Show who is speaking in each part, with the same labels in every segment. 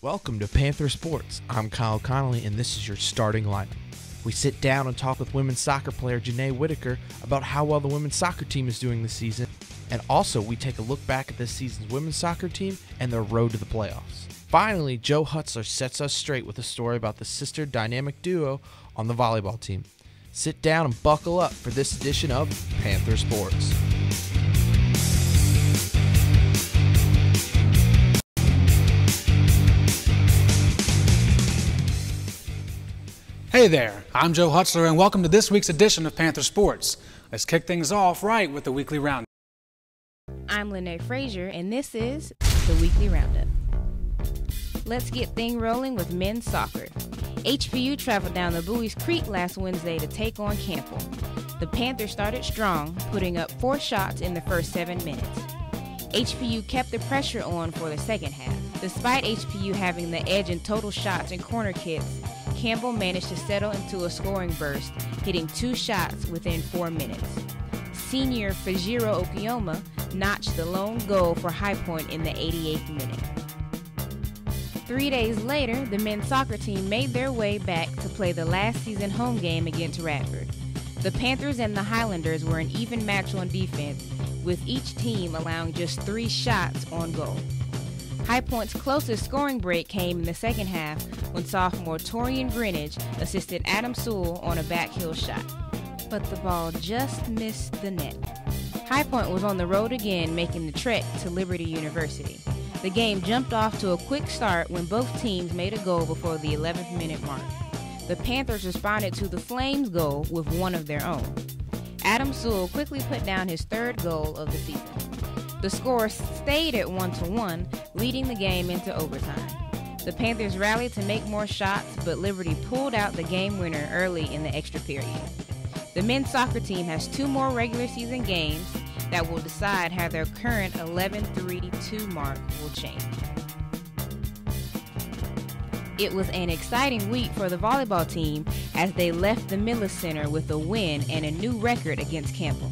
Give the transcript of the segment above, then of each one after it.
Speaker 1: Welcome to Panther Sports. I'm Kyle Connolly, and this is your starting lineup. We sit down and talk with women's soccer player Janay Whittaker about how well the women's soccer team is doing this season, and also we take a look back at this season's women's soccer team and their road to the playoffs. Finally, Joe Hutzler sets us straight with a story about the sister dynamic duo on the volleyball team. Sit down and buckle up for this edition of Panther Sports.
Speaker 2: Hey there, I'm Joe Hutzler and welcome to this week's edition of Panther Sports. Let's kick things off right with the weekly roundup.
Speaker 3: I'm Lene Frazier and this is the weekly roundup. Let's get things rolling with men's soccer. HPU traveled down the Buies Creek last Wednesday to take on Campbell. The Panthers started strong, putting up 4 shots in the first 7 minutes. HPU kept the pressure on for the second half. Despite HPU having the edge in total shots and corner kicks, Campbell managed to settle into a scoring burst, hitting 2 shots within 4 minutes. Senior Fajiro Okioma notched the lone goal for High Point in the 88th minute. 3 days later, the men's soccer team made their way back to play the last season home game against Radford. The Panthers and the Highlanders were an even match on defense, with each team allowing just 3 shots on goal. High Point's closest scoring break came in the second half when sophomore Torian Greenidge assisted Adam Sewell on a backheel shot. But the ball just missed the net. High Point was on the road again, making the trek to Liberty University. The game jumped off to a quick start when both teams made a goal before the 11th minute mark. The Panthers responded to the Flames' goal with one of their own. Adam Sewell quickly put down his 3rd goal of the season. The score stayed at 1-1, leading the game into overtime. The Panthers rallied to make more shots, but Liberty pulled out the game winner early in the extra period. The men's soccer team has 2 more regular season games that will decide how their current 11-3-2 mark will change. It was an exciting week for the volleyball team as they left the Millis Center with a win and a new record against Campbell.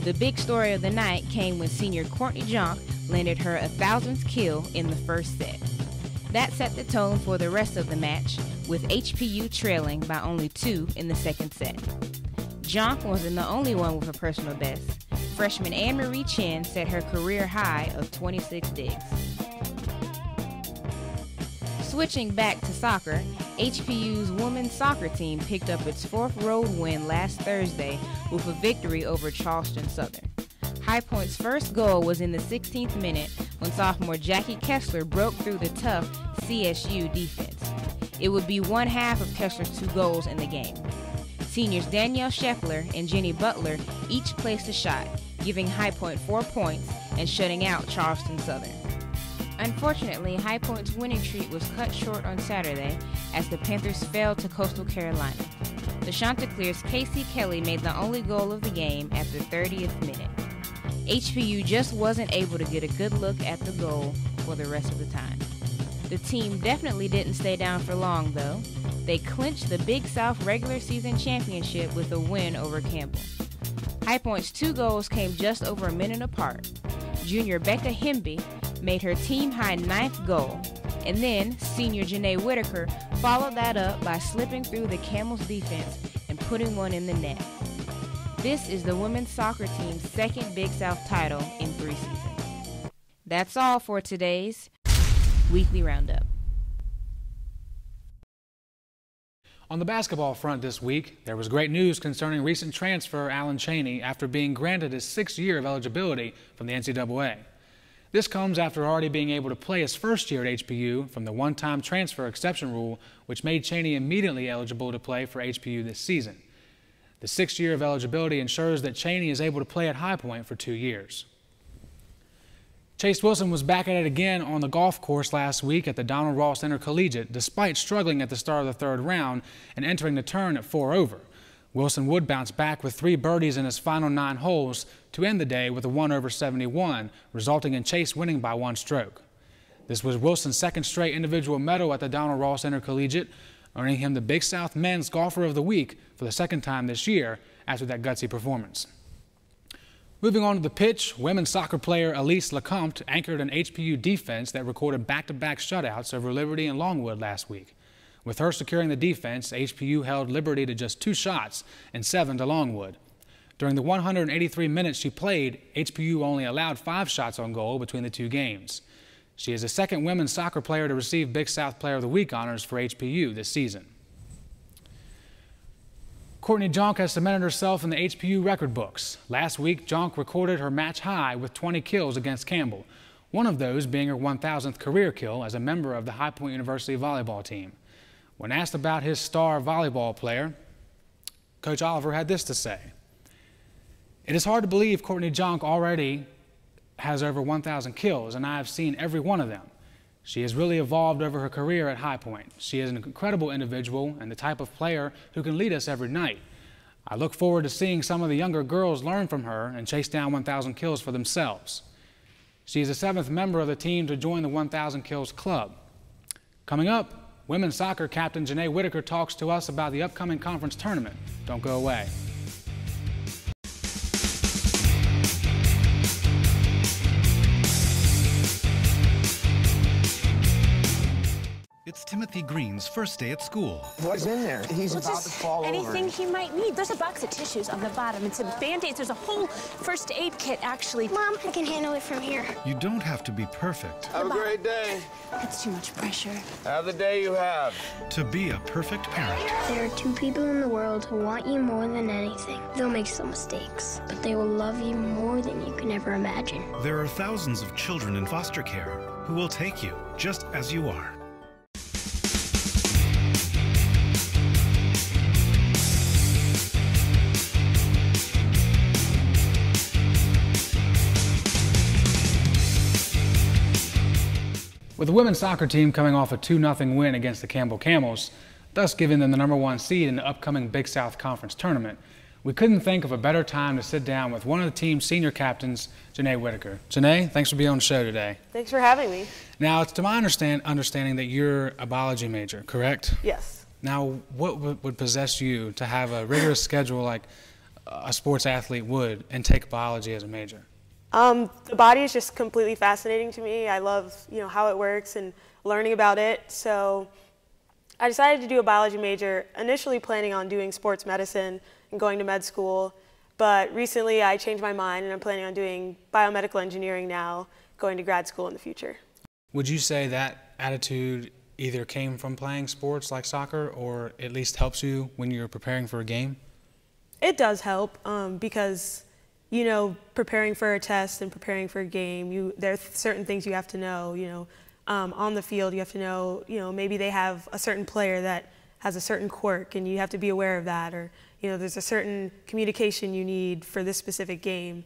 Speaker 3: The big story of the night came when senior Courtney Jonk landed her 1,000th kill in the first set. That set the tone for the rest of the match, with HPU trailing by only 2 in the second set. Jonk wasn't the only one with a personal best. Freshman Anne-Marie Chen set her career high of 26 digs. Switching back to soccer, HPU's women's soccer team picked up its 4th road win last Thursday with a victory over Charleston Southern. High Point's first goal was in the 16th minute when sophomore Jackie Kessler broke through the tough CSU defense. It would be one half of Kessler's 2 goals in the game. Seniors Danielle Scheffler and Jenny Butler each placed a shot, giving High Point 4 points and shutting out Charleston Southern. Unfortunately, High Point's winning streak was cut short on Saturday as the Panthers fell to Coastal Carolina. The Chanticleer's Casey Kelly made the only goal of the game at the 30th minute. HPU just wasn't able to get a good look at the goal for the rest of the time. The team definitely didn't stay down for long, though. They clinched the Big South regular season championship with a win over Campbell. High Point's 2 goals came just over a minute apart. Junior Becca Hemby made her team-high 9th goal, and then senior Janay Whittaker followed that up by slipping through the Camels defense and putting one in the net. This is the women's soccer team's 2nd Big South title in 3 seasons. That's all for today's Weekly Roundup.
Speaker 2: On the basketball front this week, there was great news concerning recent transfer Alan Cheney after being granted his 6th year of eligibility from the NCAA. This comes after already being able to play his first year at HPU from the one-time transfer exception rule, which made Cheney immediately eligible to play for HPU this season. The 6th year of eligibility ensures that Cheney is able to play at High Point for 2 years. Chase Wilson was back at it again on the golf course last week at the Donald Ross Intercollegiate, despite struggling at the start of the 3rd round and entering the turn at 4 over. Wilson would bounce back with 3 birdies in his final 9 holes to end the day with a 1 over 71, resulting in Chase winning by 1 stroke. This was Wilson's 2nd straight individual medal at the Donald Ross Intercollegiate, earning him the Big South Men's Golfer of the Week for the 2nd time this year after that gutsy performance. Moving on to the pitch, women's soccer player Elise Lecomte anchored an HPU defense that recorded back-to-back shutouts over Liberty and Longwood last week. With her securing the defense, HPU held Liberty to just 2 shots and 7 to Longwood. During the 183 minutes she played, HPU only allowed 5 shots on goal between the 2 games. She is the second women's soccer player to receive Big South Player of the Week honors for HPU this season. Courtney Jonk has cemented herself in the HPU record books. Last week, Jonk recorded her match high with 20 kills against Campbell, one of those being her 1,000th career kill as a member of the High Point University volleyball team. When asked about his star volleyball player, Coach Oliver had this to say. "It is hard to believe Courtney Jonk already has over 1,000 kills, and I have seen every one of them. She has really evolved over her career at High Point. She is an incredible individual and the type of player who can lead us every night. I look forward to seeing some of the younger girls learn from her and chase down 1,000 kills for themselves." She is the 7th member of the team to join the 1,000 kills club. Coming up, women's soccer captain Janay Whittaker talks to us about the upcoming conference tournament. Don't go away.
Speaker 4: It's Timothy Green's first day at school.
Speaker 5: What's in there? He's about to fall over.
Speaker 6: Anything he might need. There's a box of tissues on the bottom and some Band-Aids. There's a whole first aid kit, actually.
Speaker 7: Mom, I can handle it from here.
Speaker 4: You don't have to be perfect
Speaker 5: Have a great day.
Speaker 6: That's too much pressure.
Speaker 5: Have the day you have.
Speaker 4: to be a perfect parent.
Speaker 7: There are 2 people in the world who want you more than anything. They'll make some mistakes, but they will love you more than you can ever imagine.
Speaker 4: There are thousands of children in foster care who will take you just as you are.
Speaker 2: With the women's soccer team coming off a 2-0 win against the Campbell Camels, thus giving them the #1 seed in the upcoming Big South Conference tournament, we couldn't think of a better time to sit down with one of the team's senior captains, Janay Whittaker. Janay, thanks for being on the show today.
Speaker 8: Thanks for having me.
Speaker 2: Now, it's to my understanding that you're a biology major, correct?
Speaker 8: Yes.
Speaker 2: Now, what would possess you to have a rigorous schedule like a sports athlete would and take biology as a major?
Speaker 8: The body is just completely fascinating to me. I love, how it works and learning about it. So I decided to do a biology major, initially planning on doing sports medicine and going to med school. But recently I changed my mind and I'm planning on doing biomedical engineering now, going to grad school in the future.
Speaker 2: Would you say that attitude either came from playing sports like soccer or at least helps you when you're preparing for a game?
Speaker 8: It does help because preparing for a test and preparing for a game, there are certain things you have to know, on the field you have to know, maybe they have a certain player that has a certain quirk and you have to be aware of that, or, there's a certain communication you need for this specific game.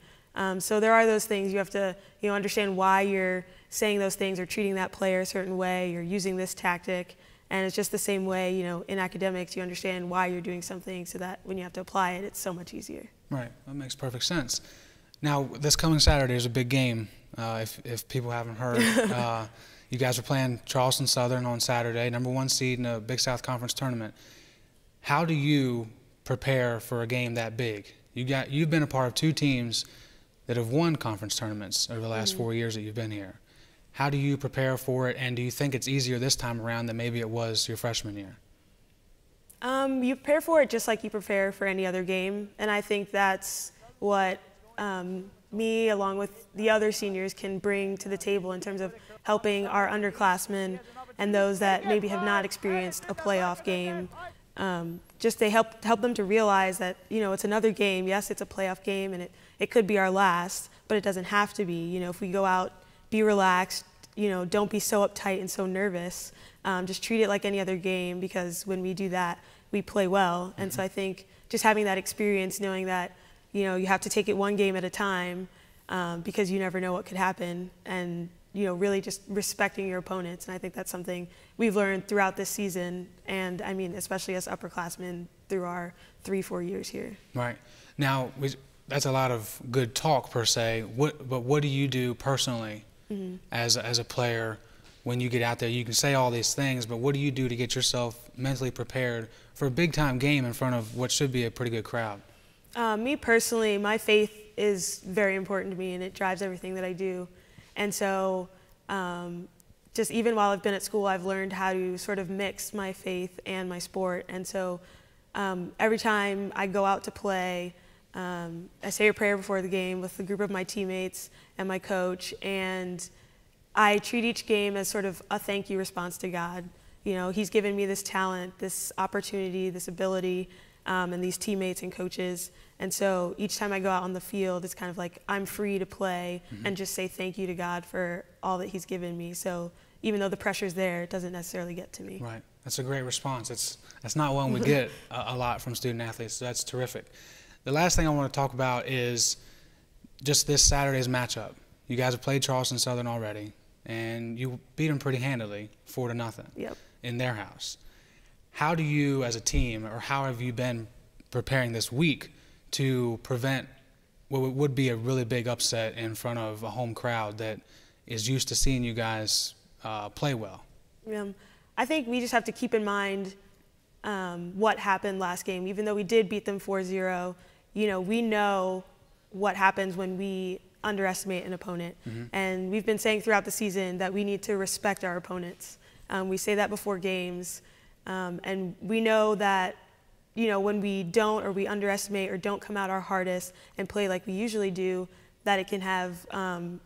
Speaker 8: So there are those things you have to, understand why you're saying those things or treating that player a certain way, you're using this tactic. And it's just the same way, in academics, you understand why you're doing something so that when you have to apply it, it's so much easier.
Speaker 2: Right, that makes perfect sense. Now, this coming Saturday is a big game. If people haven't heard, you guys are playing Charleston Southern on Saturday, #1 seed in a Big South Conference tournament. How do you prepare for a game that big? You've been a part of 2 teams that have won conference tournaments over the last 4 years that you've been here. How do you prepare for it, and do you think it's easier this time around than maybe it was your freshman year?
Speaker 8: You prepare for it just like you prepare for any other game, and I think that's what me, along with the other seniors, can bring to the table in terms of helping our underclassmen and those that maybe have not experienced a playoff game. Just they help them to realize that, it's another game. Yes, it's a playoff game, and it could be our last, but it doesn't have to be. If we go out, be relaxed, don't be so uptight and so nervous. Just treat it like any other game, because when we do that, we play well. And so I think just having that experience, knowing that, you have to take it one game at a time, because you never know what could happen, and, really just respecting your opponents. And I think that's something we've learned throughout this season, and I mean, especially as upperclassmen through our 3-4 years here.
Speaker 2: Right. Now, that's a lot of good talk per se. But what do you do personally as a player when you get out there? You can say all these things, but what do you do to get yourself mentally prepared for a big-time game in front of what should be a pretty good crowd?
Speaker 8: Me personally, my faith is very important to me, and it drives everything that I do. And so just even while I've been at school, I've learned how to sort of mix my faith and my sport. And so every time I go out to play, I say a prayer before the game with a group of my teammates and my coach, and I treat each game as sort of a thank you response to God. You know, He's given me this talent, this opportunity, this ability, and these teammates and coaches. And so each time I go out on the field, it's kind of like I'm free to play and just say thank you to God for all that He's given me. So even though the pressure's there, it doesn't necessarily get to me.
Speaker 2: Right. That's a great response. That's not one we get a lot from student athletes, so that's terrific. The last thing I want to talk about is just this Saturday's matchup. You guys have played Charleston Southern already, and you beat them pretty handily, 4-0 in their house. How do you, as a team, or how have you been preparing this week to prevent what would be a really big upset in front of a home crowd that is used to seeing you guys play well?
Speaker 8: I think we just have to keep in mind what happened last game. Even though we did beat them 4-0, you know, we know what happens when we underestimate an opponent. And we've been saying throughout the season that we need to respect our opponents. We say that before games. And we know that, you know, when we don't, or we underestimate or don't come out our hardest and play like we usually do, that it can have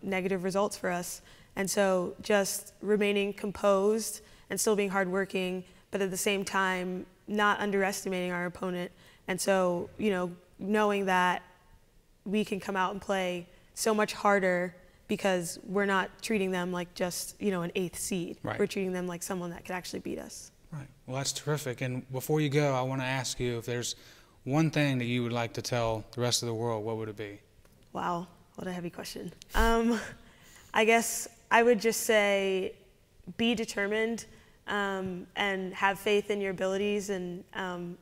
Speaker 8: negative results for us. And so just remaining composed and still being hardworking, but at the same time not underestimating our opponent. And so, you know, knowing that we can come out and play so much harder because we're not treating them like just, you know, an 8th seed.
Speaker 2: Right.
Speaker 8: We're treating them like someone that could actually beat us.
Speaker 2: Right. Well, that's terrific. And before you go, I want to ask you if there's one thing that you would like to tell the rest of the world, what would it be?
Speaker 8: Wow, what a heavy question. I guess I would just say be determined and have faith in your abilities. And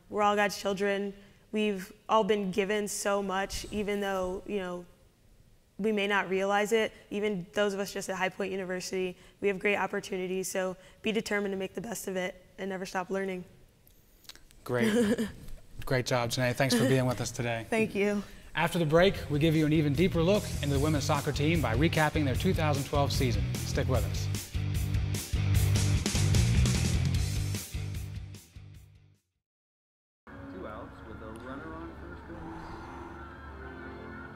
Speaker 8: we're all God's children. We've all been given so much, even though, you know, we may not realize it. Even those of us just at High Point University, we have great opportunities. So be determined to make the best of it and never stop learning.
Speaker 2: Great. Great job, Janay. Thanks for being with us today.
Speaker 8: Thank you.
Speaker 2: After the break, we give you an even deeper look into the women's soccer team by recapping their 2012 season. Stick with us.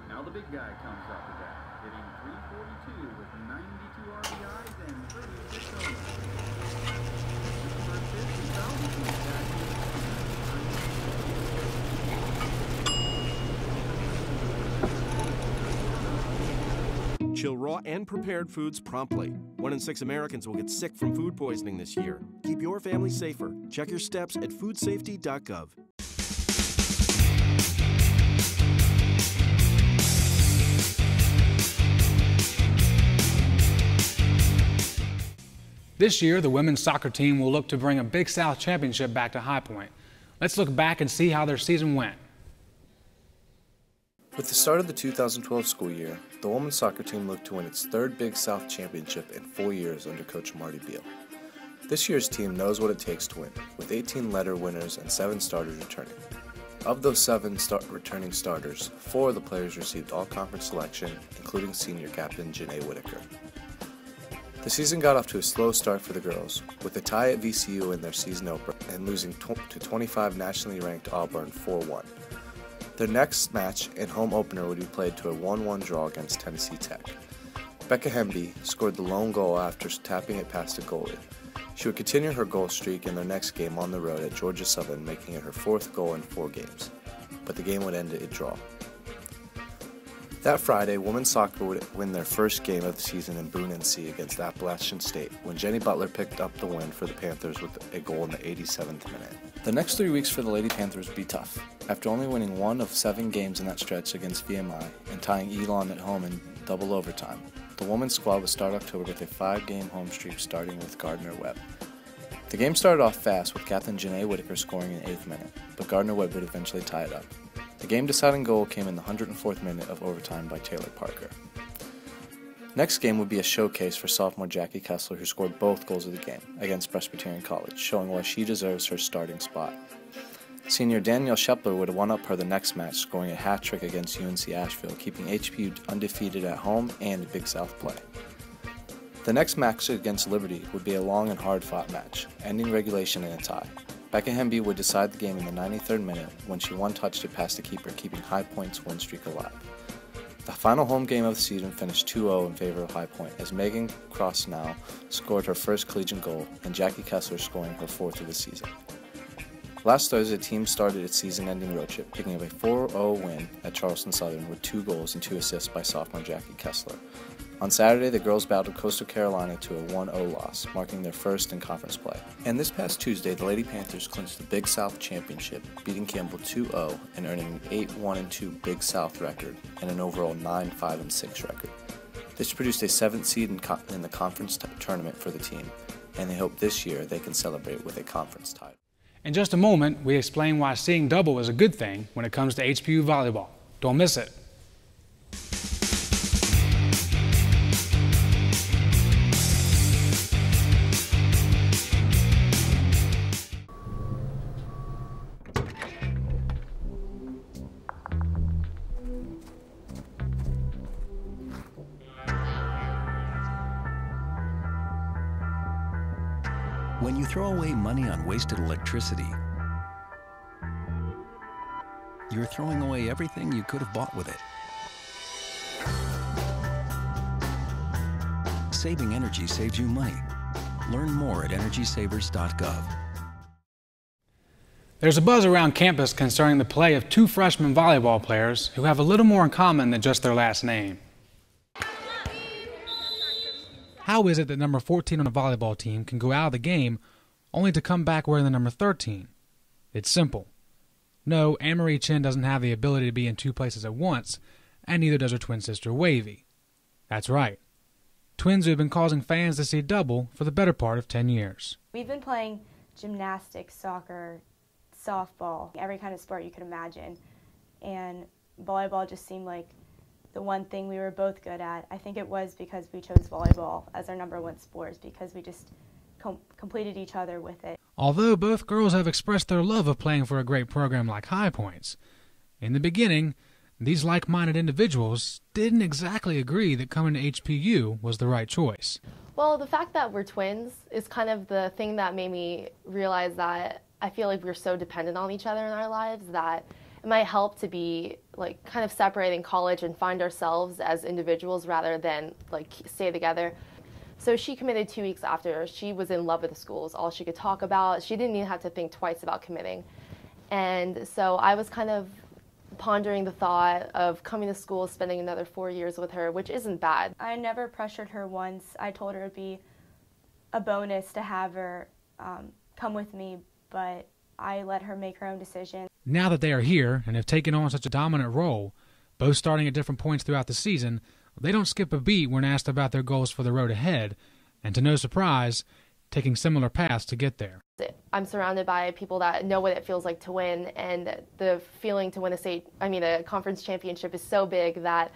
Speaker 9: Now the big guy comes up to bat, hitting .342 with 92 RBIs and 36 homers. First pitch is fouled between the
Speaker 10: Chill raw and prepared foods promptly. 1 in 6 Americans will get sick from food poisoning this year. Keep your family safer. Check your steps at foodsafety.gov.
Speaker 2: This year, the women's soccer team will look to bring a Big South championship back to High Point. Let's look back and see how their season went.
Speaker 11: With the start of the 2012 school year, the women's soccer team looked to win its 3rd Big South championship in 4 years under Coach Marty Beal. This year's team knows what it takes to win, with 18 letter winners and 7 starters returning. Of those 7 returning starters, 4 of the players received all-conference selection, including senior captain Janay Whittaker. The season got off to a slow start for the girls, with a tie at VCU in their season opener and losing to 25 nationally ranked Auburn 4-1. Their next match and home opener would be played to a 1-1 draw against Tennessee Tech. Becca Hemby scored the lone goal after tapping it past a goalie. She would continue her goal streak in their next game on the road at Georgia Southern, making it her 4th goal in 4 games. But the game would end a draw. That Friday, women's soccer would win their first game of the season in Boone NC against Appalachian State when Jenny Butler picked up the win for the Panthers with a goal in the 87th minute. The next 3 weeks for the Lady Panthers would be tough. After only winning 1 of 7 games in that stretch against VMI and tying Elon at home in double overtime, the women's squad would start October with a 5-game home streak starting with Gardner Webb. The game started off fast with captain Janay Whittaker scoring in the 8th minute, but Gardner Webb would eventually tie it up. The game-deciding goal came in the 104th minute of overtime by Taylor Parker. Next game would be a showcase for sophomore Jackie Kessler, who scored both goals of the game against Presbyterian College, showing why she deserves her starting spot. Senior Danielle Shepler would one-up her the next match, scoring a hat-trick against UNC Asheville, keeping HPU undefeated at home and in Big South play. The next match against Liberty would be a long and hard-fought match, ending regulation in a tie. Becca Hemby would decide the game in the 93rd minute when she one-touched it past the keeper, keeping High Point's win streak alive. The final home game of the season finished 2-0 in favor of High Point, as Megan Crossnow scored her first collegiate goal and Jackie Kessler scoring her fourth of the season. Last Thursday, the team started its season-ending road trip, picking up a 4-0 win at Charleston Southern with 2 goals and 2 assists by sophomore Jackie Kessler. On Saturday, the girls battled Coastal Carolina to a 1-0 loss, marking their first in conference play. And this past Tuesday, the Lady Panthers clinched the Big South Championship, beating Campbell 2-0 and earning an 8-1-2 Big South record and an overall 9-5-6 record. This produced a 7th seed in the conference tournament for the team, and they hope this year they can celebrate with a conference title.
Speaker 2: In just a moment, we explain why seeing double is a good thing when it comes to HPU volleyball. Don't miss it.
Speaker 12: When you throw away money on wasted electricity, you're throwing away everything you could have bought with it. Saving energy saves you money. Learn more at energysavers.gov.
Speaker 2: There's a buzz around campus concerning the play of 2 freshman volleyball players who have a little more in common than just their last name. How is it that number 14 on a volleyball team can go out of the game only to come back wearing the number 13? It's simple. No, Anne-Marie Chen doesn't have the ability to be in 2 places at once, and neither does her twin sister Wavy. That's right. Twins who have been causing fans to see double for the better part of 10 years.
Speaker 13: We've been playing gymnastics, soccer, softball, every kind of sport you could imagine, and volleyball just seemed like the one thing we were both good at. I think it was because we chose volleyball as our number 1 sport, because we just completed each other with it.
Speaker 2: Although both girls have expressed their love of playing for a great program like High Points, in the beginning, these like-minded individuals didn't exactly agree that coming to HPU was the right choice.
Speaker 14: Well, the fact that we're twins is kind of the thing that made me realize that I feel like we're so dependent on each other in our lives that it might help to be like kind of separating college and find ourselves as individuals rather than like stay together. So she committed 2 weeks after. She was in love with the school. It's all she could talk about. She didn't even have to think twice about committing. And so I was kind of pondering the thought of coming to school, spending another 4 years with her, which isn't bad.
Speaker 13: I never pressured her once. I told her it'd be a bonus to have her come with me, but I let her make her own decision.
Speaker 2: Now that they are here and have taken on such a dominant role, both starting at different points throughout the season, they don't skip a beat when asked about their goals for the road ahead, and to no surprise, taking similar paths to get there.
Speaker 14: I'm surrounded by people that know what it feels like to win, and the feeling to win a conference championship is so big that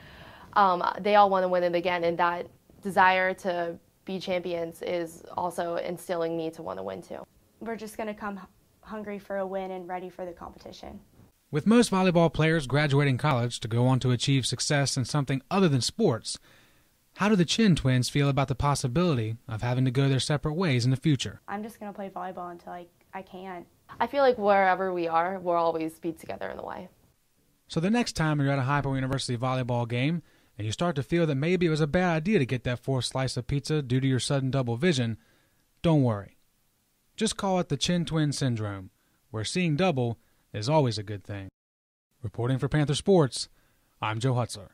Speaker 14: they all want to win it again, and that desire to be champions is also instilling me to want to win too.
Speaker 13: We're just going to come hungry for a win and ready for the competition.
Speaker 2: With most volleyball players graduating college to go on to achieve success in something other than sports, how do the Chin twins feel about the possibility of having to go their separate ways in the future?
Speaker 13: I'm just going to play volleyball until I can.
Speaker 14: I feel like wherever we are, we'll always be together in a way.
Speaker 2: So the next time you're at a High Point University volleyball game and you start to feel that maybe it was a bad idea to get that 4th slice of pizza due to your sudden double vision, don't worry. Just call it the Chin Twin Syndrome, where seeing double is always a good thing. Reporting for Panther Sports, I'm Joe Hutzler.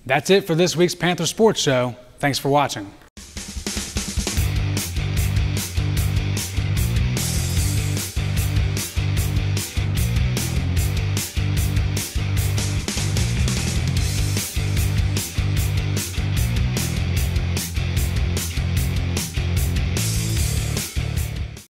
Speaker 2: That's it for this week's Panther Sports Show. Thanks for watching.